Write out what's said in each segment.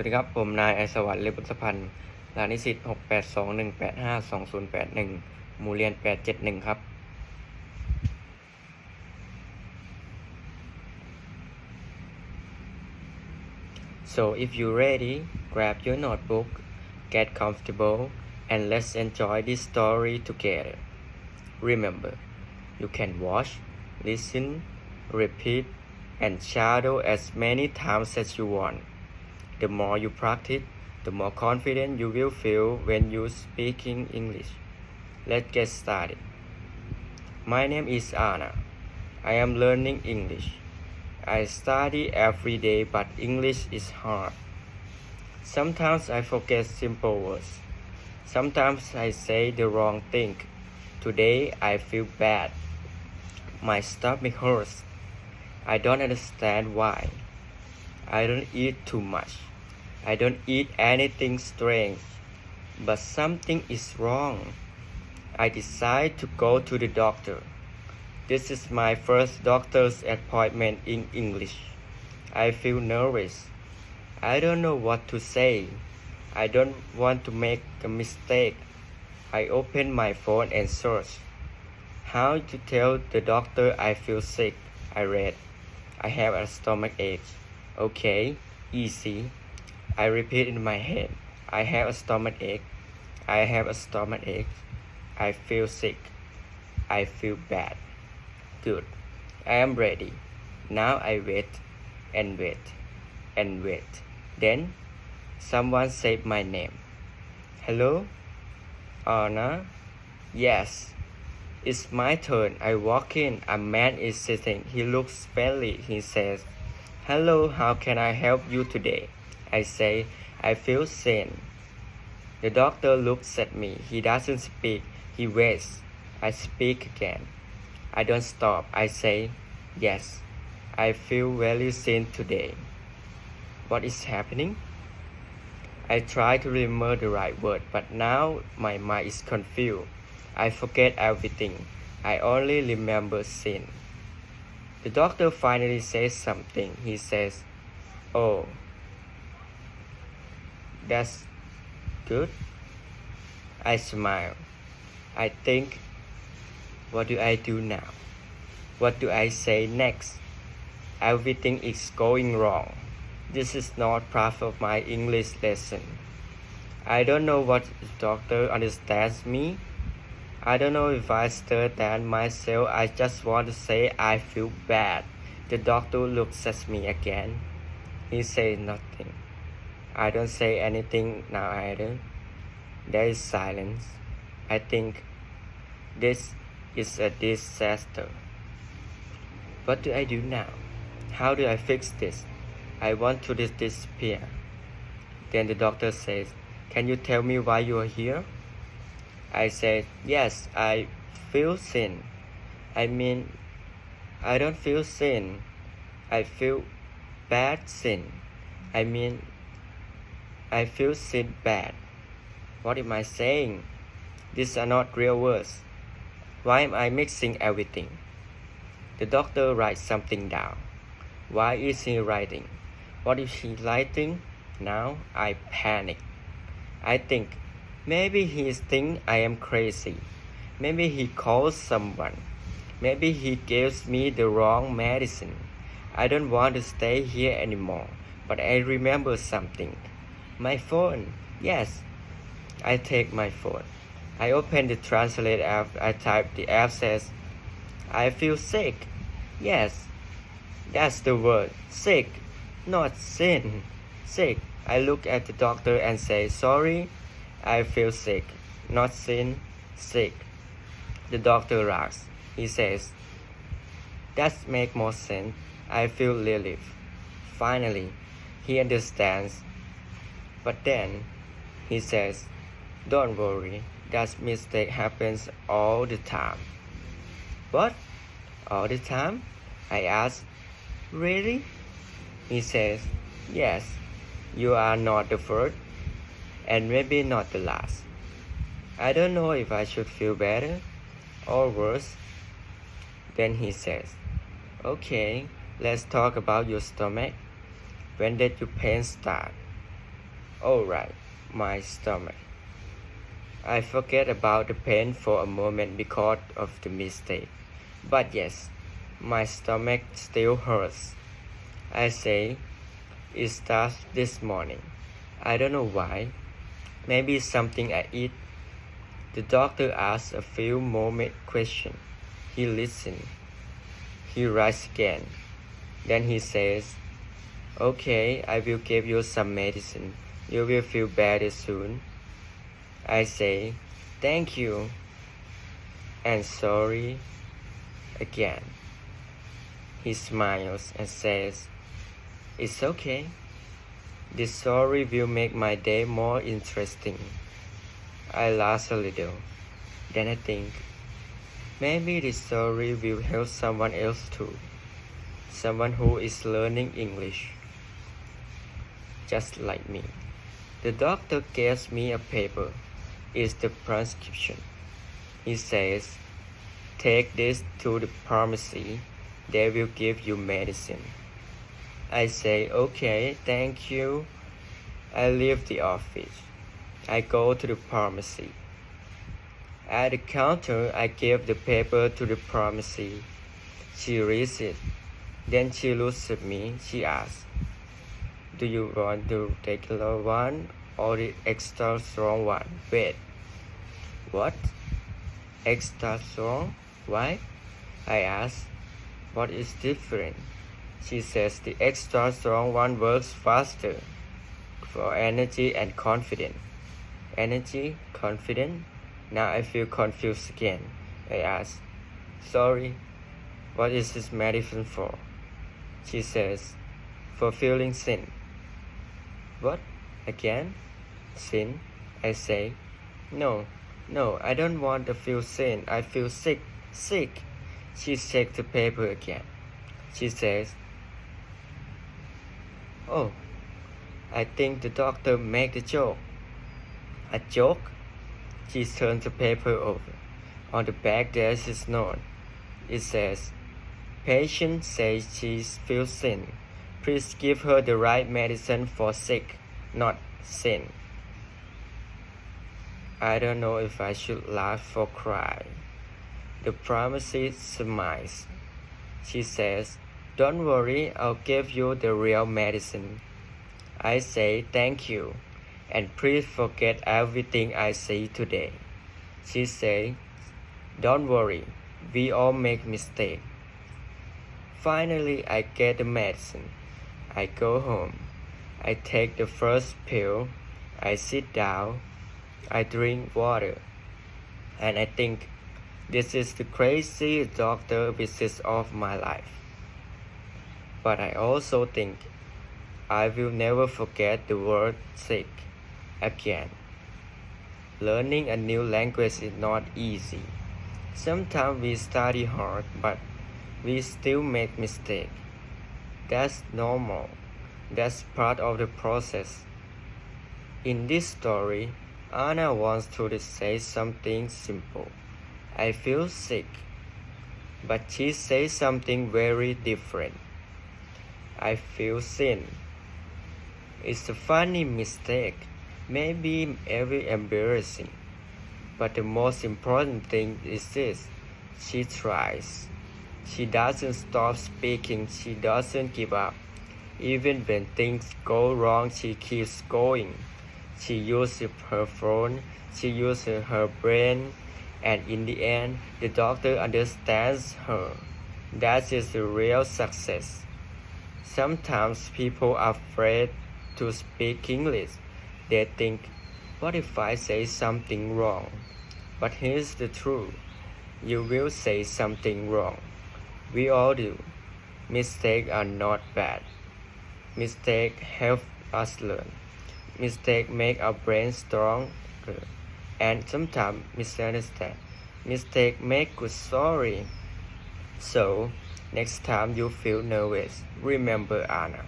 วัสดีครับผมนายไอศวรรย วพฤกษพันธ์รหัสนิสิต682185201หมู่เรียน871ครับ So if you're ready, grab your notebook, get comfortable, and let's enjoy this story together. Remember, you can watch, listen, repeat, and shadow as many times as you want. The more you practice, the more confident you will feel when you're speaking English. Let's get started. My name is Anna. I am learning English. I study every day, but English is hard. Sometimes I forget simple words. Sometimes I say the wrong thing. Today I feel bad. My stomach hurts. I don't understand why. I don't eat too much. I don't eat anything strange. But something is wrong. I decide to go to the doctor. This is my first doctor's appointment in English. I feel nervous. I don't know what to say. I don't want to make a mistake. I open my phone and search. How to tell the doctor I feel sick. I read. I have a stomach ache. Okay, easy. I repeat in my head. I have a stomach ache. I have a stomach ache. I feel sick. I feel bad. Good. I am ready. Now I wait and wait and wait. Then someone said my name. Hello? Anna? Yes. It's my turn. I walk in. A man is sitting. He looks friendly. He says, "Hello, how can I help you today?" I say, "I feel thin." The doctor looks at me. He doesn't speak. He waits. I speak again. I don't stop. I say, "Yes, I feel very thin today." What is happening? I try to remember the right word, but now my mind is confused. I forget everything. I only remember thin. The doctor finally says something. He says, "Oh, that's good." I smile. I think, what do I do now? What do I say next? Everything is going wrong. This is not part of my English lesson. I don't know what the doctor understands me. I don't know if I understand myself. I just want to say I feel bad. The doctor looks at me again. He says nothing. I don't say anything now either. There is silence. I think this is a disaster. What do I do now? How do I fix this? I want to disappear. Then the doctor says, "Can you tell me why you are here?" I said, "Yes, I feel thin. I mean, I don't feel thin. I feel bad thin. I mean, I feel thin bad. What am I saying? These are not real words. Why am I mixing everything?" The doctor writes something down. Why is he writing? What is he writing? Now I panic. I think, maybe he thinks I am crazy. Maybe he calls someone. Maybe he gives me the wrong medicine. I don't want to stay here anymore. But I remember something. My phone. Yes. I take my phone. I open the translate app. I type. The app says, "I feel sick." Yes. That's the word. Sick. Not thin. Sick. I look at the doctor and say, "Sorry. I feel sick. Not thin. Sick." The doctor laughs. He says, "That makes more sense." I feel relief. Finally, he understands. But then he says, "Don't worry. That mistake happens all the time." What? All the time? I ask. Really? He says, "Yes. You are not the first, and maybe not the last." I don't know if I should feel better or worse. Then he says, "Okay, let's talk about your stomach. When did your pain start?" Oh right, my stomach. I forget about the pain for a moment because of the mistake. But yes, my stomach still hurts. I say, it starts this morning. I don't know why. Maybe something I eat. The doctor asks a few more questions. He listens. He writes again. Then he says, okay, I will give you some medicine. You will feel better soon. I say, thank you. And sorry again. He smiles and says, it's okay. This sorry will make my day more interesting. I laugh a little. Then I think, maybe this story will help someone else too. Someone who is learning English. Just like me. The doctor gives me a paper. It's the prescription. He says, take this to the pharmacy. They will give you medicine. I say, okay, thank you. I leave the office. I go to the pharmacy. At the counter, I give the paper to the pharmacy. She reads it. Then she looks at me. She asks, do you want the regular one or the extra strong one? Wait. What? Extra strong? Why? I ask, what is different? She says the extra strong one works faster for energy and confidence. Energy? Confidence? Now I feel confused again. I ask, sorry, what is this medicine for? She says, for feeling sin. What? Again? Sin? I say, no, I don't want to feel sin. I feel sick. She shakes the paper again. She says, oh, I think the doctor made a joke. A joke? She turns the paper over. On the back there is a note. It says, patient says she feels sin. Please give her the right medicine for sick, not sin. I don't know if I should laugh or cry. The pharmacist smiles. She says, don't worry, I'll give you the real medicine. I say thank you, and please forget everything I say today. She says, don't worry, we all make mistakes. Finally, I get the medicine. I go home. I take the first pill. I sit down. I drink water. And I think, this is the craziest doctor visit of my life. But I also think, I will never forget the word sick again. Learning a new language is not easy. Sometimes we study hard, but we still make mistakes. That's normal. That's part of the process. In this story, Anna wants to say something simple. I feel sick. But she says something very different. I feel sin. It's a funny mistake, maybe very embarrassing. But the most important thing is this: she tries. She doesn't stop speaking, she doesn't give up. Even when things go wrong, she keeps going. She uses her phone, she uses her brain, and in the end, the doctor understands her. That is the real success. Sometimes people are afraid to speak English. They think, what if I say something wrong? But here's the truth. You will say something wrong. We all do. Mistakes are not bad. Mistakes help us learn. Mistakes make our brain stronger and sometimes misunderstand. Mistakes make good story. So, next time you feel nervous, remember Anna.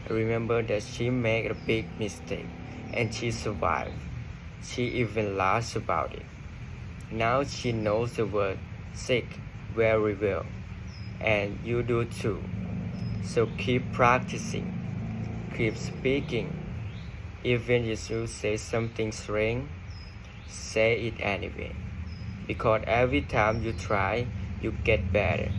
Remember that she made a big mistake and she survived. She even laughs about it. Now she knows the word sick very well. And you do too. So keep practicing. Keep speaking. Even if you say something strange, say it anyway. Because every time you try, you get better.